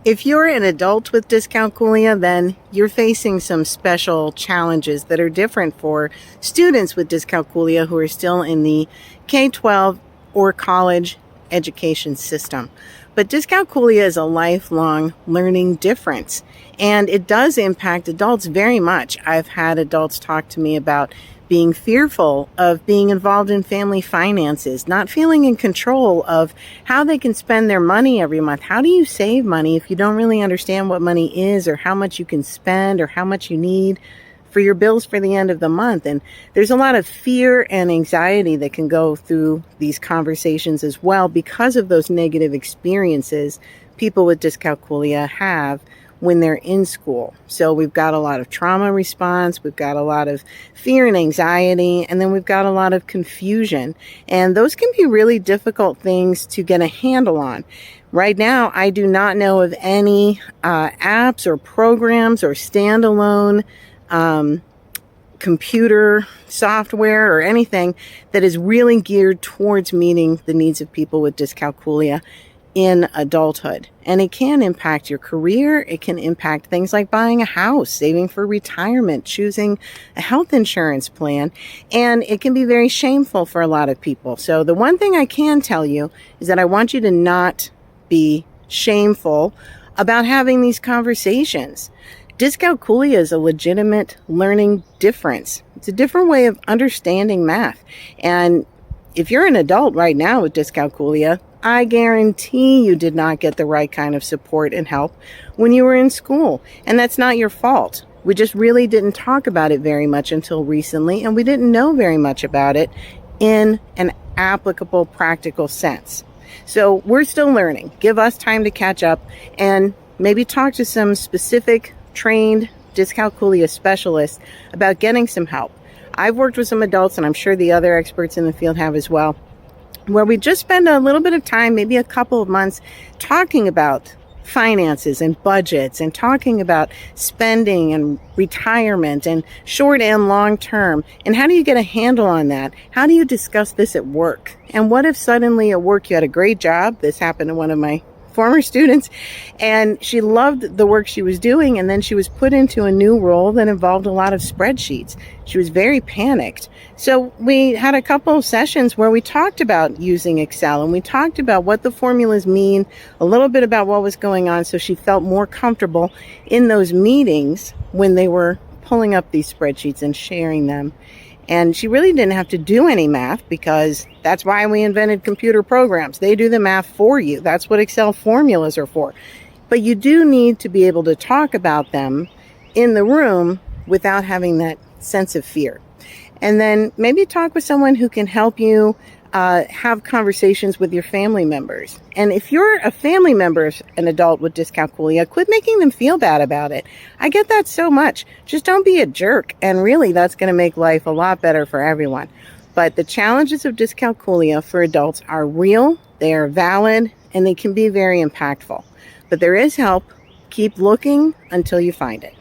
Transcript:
If you're an adult with dyscalculia, then you're facing some special challenges that are different for students with dyscalculia who are still in the K-12 or college education system. But dyscalculia is a lifelong learning difference, and it does impact adults very much. I've had adults talk to me about being fearful of being involved in family finances, not feeling in control of how they can spend their money every month. How do you save money if you don't really understand what money is, or how much you can spend, or how much you need for your bills for the end of the month? And there's a lot of fear and anxiety that can go through these conversations as well because of those negative experiences people with dyscalculia have when they're in school. So we've got a lot of trauma response, we've got a lot of fear and anxiety, and then we've got a lot of confusion. And those can be really difficult things to get a handle on. Right now, I do not know of any apps or programs or standalone computer software or anything that is really geared towards meeting the needs of people with dyscalculia in adulthood. And it can impact your career. It can impact things like buying a house, saving for retirement, choosing a health insurance plan. And it can be very shameful for a lot of people. So the one thing I can tell you is that I want you to not be shameful about having these conversations. Dyscalculia is a legitimate learning difference. It's a different way of understanding math. And if you're an adult right now with dyscalculia, I guarantee you did not get the right kind of support and help when you were in school. And that's not your fault. We just really didn't talk about it very much until recently, and we didn't know very much about it in an applicable, practical sense. So we're still learning. Give us time to catch up and maybe talk to some specific trained dyscalculia specialists about getting some help. I've worked with some adults, and I'm sure the other experts in the field have as well, where we just spend a little bit of time, maybe a couple of months, talking about finances and budgets and talking about spending and retirement and short and long term. And how do you get a handle on that? How do you discuss this at work? And what if suddenly at work you had a great job? This happened to one of my former students, and she loved the work she was doing, and then she was put into a new role that involved a lot of spreadsheets. She was very panicked. So we had a couple of sessions where we talked about using Excel, and we talked about what the formulas mean, a little bit about what was going on, so she felt more comfortable in those meetings when they were pulling up these spreadsheets and sharing them. And she really didn't have to do any math, because that's why we invented computer programs. They do the math for you. That's what Excel formulas are for. But you do need to be able to talk about them in the room without having that sense of fear. And then maybe talk with someone who can help you have conversations with your family members. And if you're a family member of an adult with dyscalculia, quit making them feel bad about it. I get that so much. Just don't be a jerk. And really, that's going to make life a lot better for everyone. But the challenges of dyscalculia for adults are real, they are valid, and they can be very impactful. But there is help. Keep looking until you find it.